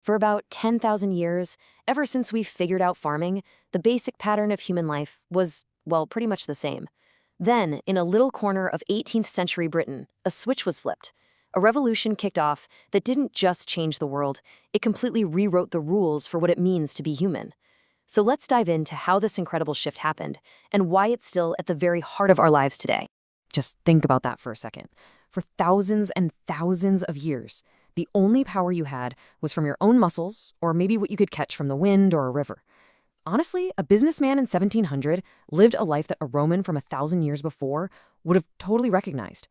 For about 10,000 years, ever since we figured out farming, the basic pattern of human life was, well, pretty much the same. Then, in a little corner of 18th century Britain, a switch was flipped. A revolution kicked off that didn't just change the world, it completely rewrote the rules for what it means to be human. So let's dive into how this incredible shift happened and why it's still at the very heart of our lives today. Just think about that for a second. For thousands and thousands of years, the only power you had was from your own muscles or maybe what you could catch from the wind or a river. Honestly, a businessman in 1700 lived a life that a Roman from 1,000 years before would have totally recognized.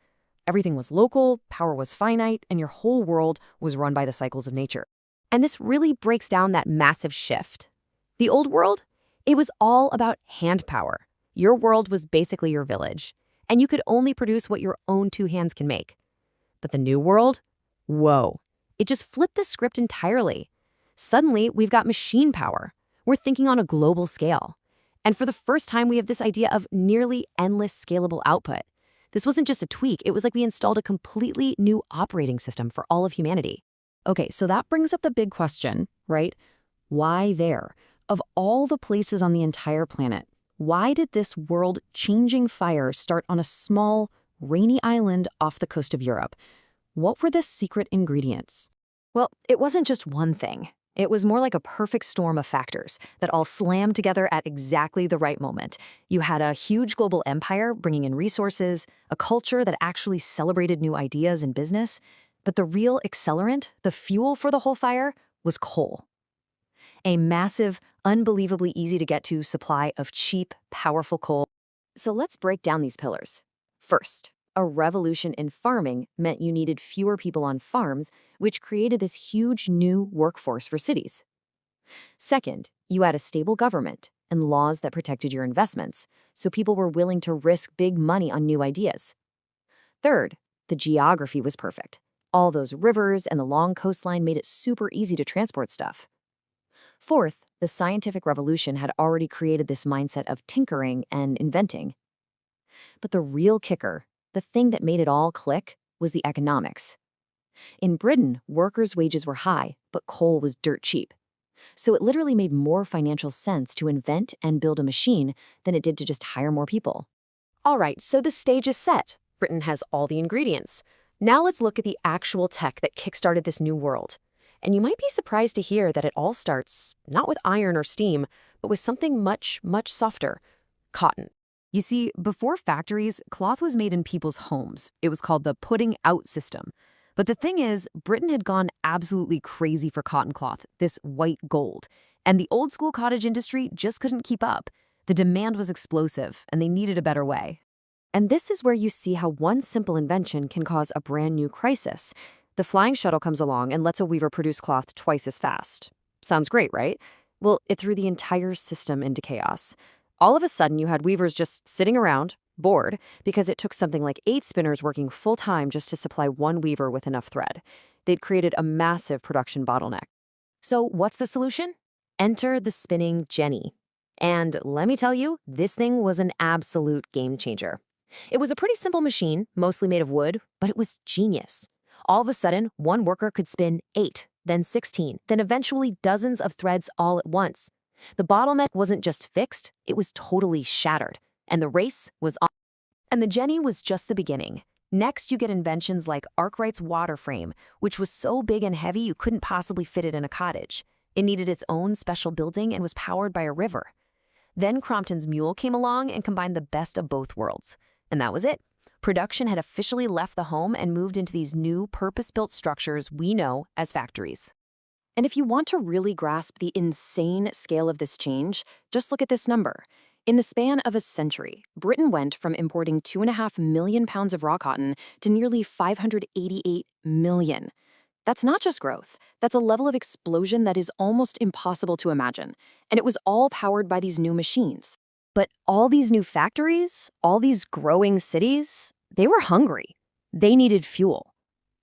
Everything was local, power was finite, and your whole world was run by the cycles of nature. And this really breaks down that massive shift. The old world, it was all about hand power. Your world was basically your village, and you could only produce what your own two hands can make. But the new world? Whoa. It just flipped the script entirely. Suddenly, we've got machine power. We're thinking on a global scale. And for the first time, we have this idea of nearly endless scalable output. This wasn't just a tweak, it was like we installed a completely new operating system for all of humanity. Okay, so that brings up the big question, right? Why there? Of all the places on the entire planet, why did this world-changing fire start on a small, rainy island off the coast of Europe? What were the secret ingredients? Well, it wasn't just one thing. It was more like a perfect storm of factors that all slammed together at exactly the right moment. You had a huge global empire bringing in resources, a culture that actually celebrated new ideas in business, but the real accelerant, the fuel for the whole fire, was coal. A massive, unbelievably easy-to-get-to supply of cheap, powerful coal. So let's break down these pillars. First, a revolution in farming meant you needed fewer people on farms, which created this huge new workforce for cities. Second, you had a stable government and laws that protected your investments, so people were willing to risk big money on new ideas. Third, the geography was perfect. All those rivers and the long coastline made it super easy to transport stuff. Fourth, the scientific revolution had already created this mindset of tinkering and inventing. But the real kicker, the thing that made it all click, was the economics. In Britain, workers' wages were high, but coal was dirt cheap. So it literally made more financial sense to invent and build a machine than it did to just hire more people. All right, so the stage is set. Britain has all the ingredients. Now let's look at the actual tech that kickstarted this new world. And you might be surprised to hear that it all starts not with iron or steam, but with something much, much softer: cotton. You see, before factories, cloth was made in people's homes. It was called the putting out system. But the thing is, Britain had gone absolutely crazy for cotton cloth, this white gold. And the old school cottage industry just couldn't keep up. The demand was explosive, and they needed a better way. And this is where you see how one simple invention can cause a brand new crisis. The flying shuttle comes along and lets a weaver produce cloth twice as fast. Sounds great, right? Well, it threw the entire system into chaos. All of a sudden, you had weavers just sitting around, bored, because it took something like 8 spinners working full-time just to supply one weaver with enough thread. They'd created a massive production bottleneck. So what's the solution? Enter the spinning jenny. And let me tell you, this thing was an absolute game changer. It was a pretty simple machine, mostly made of wood, but it was genius. All of a sudden, one worker could spin 8, then 16, then eventually dozens of threads all at once. The bottleneck wasn't just fixed, it was totally shattered. And the race was on. And the jenny was just the beginning. Next, you get inventions like Arkwright's water frame, which was so big and heavy you couldn't possibly fit it in a cottage. It needed its own special building and was powered by a river. Then Crompton's mule came along and combined the best of both worlds. And that was it. Production had officially left the home and moved into these new purpose-built structures we know as factories. And if you want to really grasp the insane scale of this change, just look at this number. In the span of a century, Britain went from importing 2.5 million pounds of raw cotton to nearly 588 million. That's not just growth. That's a level of explosion that is almost impossible to imagine. And it was all powered by these new machines. But all these new factories, all these growing cities, they were hungry. They needed fuel.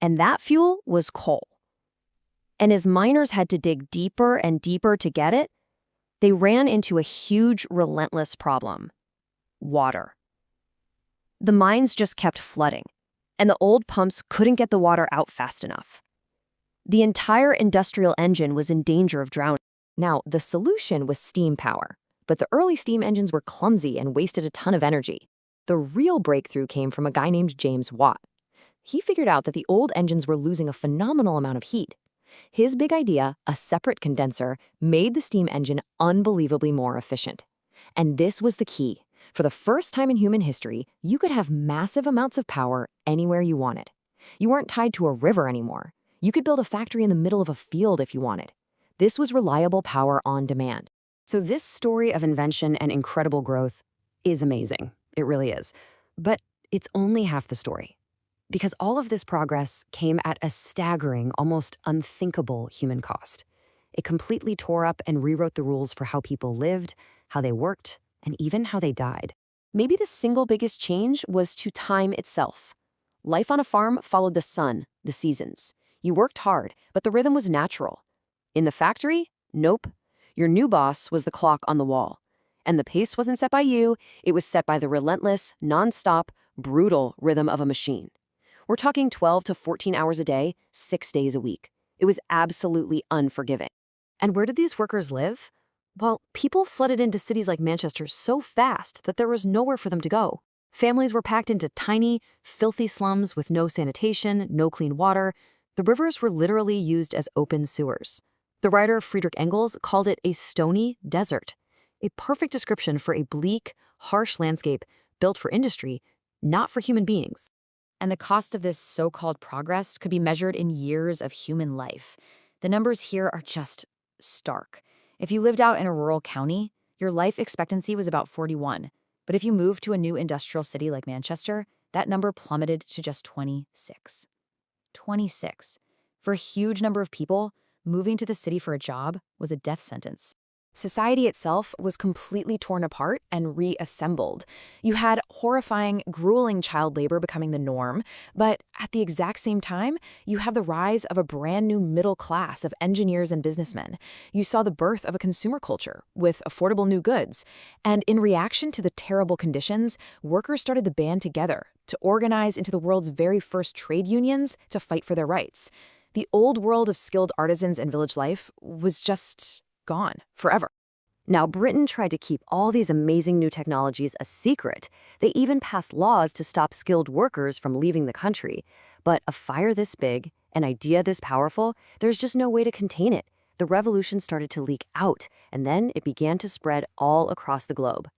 And that fuel was coal. And as miners had to dig deeper and deeper to get it, they ran into a huge, relentless problem: water. The mines just kept flooding, and the old pumps couldn't get the water out fast enough. The entire industrial engine was in danger of drowning. Now, the solution was steam power, but the early steam engines were clumsy and wasted a ton of energy. The real breakthrough came from a guy named James Watt. He figured out that the old engines were losing a phenomenal amount of heat. His big idea, a separate condenser, made the steam engine unbelievably more efficient. And this was the key. For the first time in human history, you could have massive amounts of power anywhere you wanted. You weren't tied to a river anymore. You could build a factory in the middle of a field if you wanted. This was reliable power on demand. So this story of invention and incredible growth is amazing. It really is. But it's only half the story. Because all of this progress came at a staggering, almost unthinkable human cost. It completely tore up and rewrote the rules for how people lived, how they worked, and even how they died. Maybe the single biggest change was to time itself. Life on a farm followed the sun, the seasons. You worked hard, but the rhythm was natural. In the factory, nope. Your new boss was the clock on the wall. And the pace wasn't set by you, it was set by the relentless, non-stop, brutal rhythm of a machine. We're talking 12 to 14 hours a day, 6 days a week. It was absolutely unforgiving. And where did these workers live? Well, people flooded into cities like Manchester so fast that there was nowhere for them to go. Families were packed into tiny, filthy slums with no sanitation, no clean water. The rivers were literally used as open sewers. The writer Friedrich Engels called it a stony desert, a perfect description for a bleak, harsh landscape built for industry, not for human beings. And the cost of this so-called progress could be measured in years of human life. The numbers here are just stark. If you lived out in a rural county, your life expectancy was about 41. But if you moved to a new industrial city like Manchester, that number plummeted to just 26. 26. For a huge number of people, moving to the city for a job was a death sentence. Society itself was completely torn apart and reassembled. You had horrifying, grueling child labor becoming the norm, but at the exact same time, you have the rise of a brand new middle class of engineers and businessmen. You saw the birth of a consumer culture with affordable new goods. And in reaction to the terrible conditions, workers started to band together, to organize into the world's very first trade unions to fight for their rights. The old world of skilled artisans and village life was just gone forever. Now, Britain tried to keep all these amazing new technologies a secret. They even passed laws to stop skilled workers from leaving the country. But a fire this big, an idea this powerful, there's just no way to contain it. The revolution started to leak out, and then it began to spread all across the globe.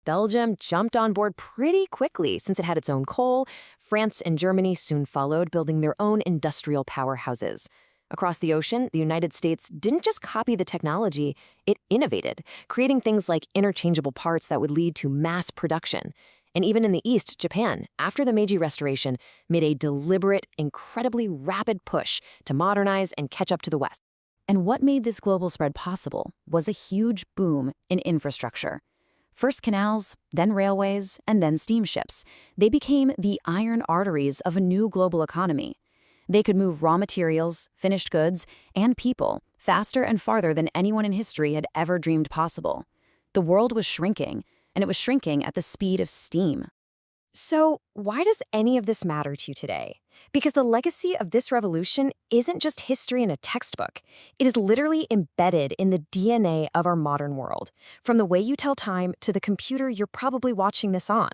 Belgium jumped on board pretty quickly since it had its own coal. France and Germany soon followed, building their own industrial powerhouses. Across the ocean, the United States didn't just copy the technology, it innovated, creating things like interchangeable parts that would lead to mass production. And even in the East, Japan, after the Meiji Restoration, made a deliberate, incredibly rapid push to modernize and catch up to the West. And what made this global spread possible was a huge boom in infrastructure. First canals, then railways, and then steamships. They became the iron arteries of a new global economy. They could move raw materials, finished goods, and people faster and farther than anyone in history had ever dreamed possible. The world was shrinking, and it was shrinking at the speed of steam. So, why does any of this matter to you today? Because the legacy of this revolution isn't just history in a textbook. It is literally embedded in the DNA of our modern world, from the way you tell time to the computer you're probably watching this on.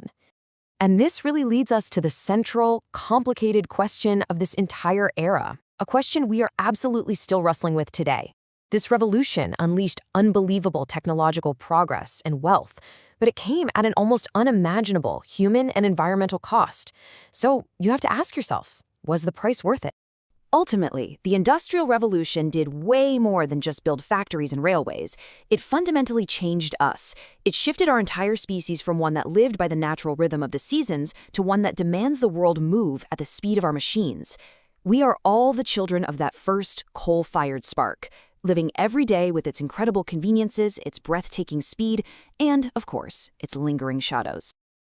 And this really leads us to the central, complicated question of this entire era, a question we are absolutely still wrestling with today. This revolution unleashed unbelievable technological progress and wealth, but it came at an almost unimaginable human and environmental cost. So you have to ask yourself, was the price worth it? Ultimately, the Industrial Revolution did way more than just build factories and railways. It fundamentally changed us. It shifted our entire species from one that lived by the natural rhythm of the seasons to one that demands the world move at the speed of our machines. We are all the children of that first coal-fired spark, living every day with its incredible conveniences, its breathtaking speed, and, of course, its lingering shadows.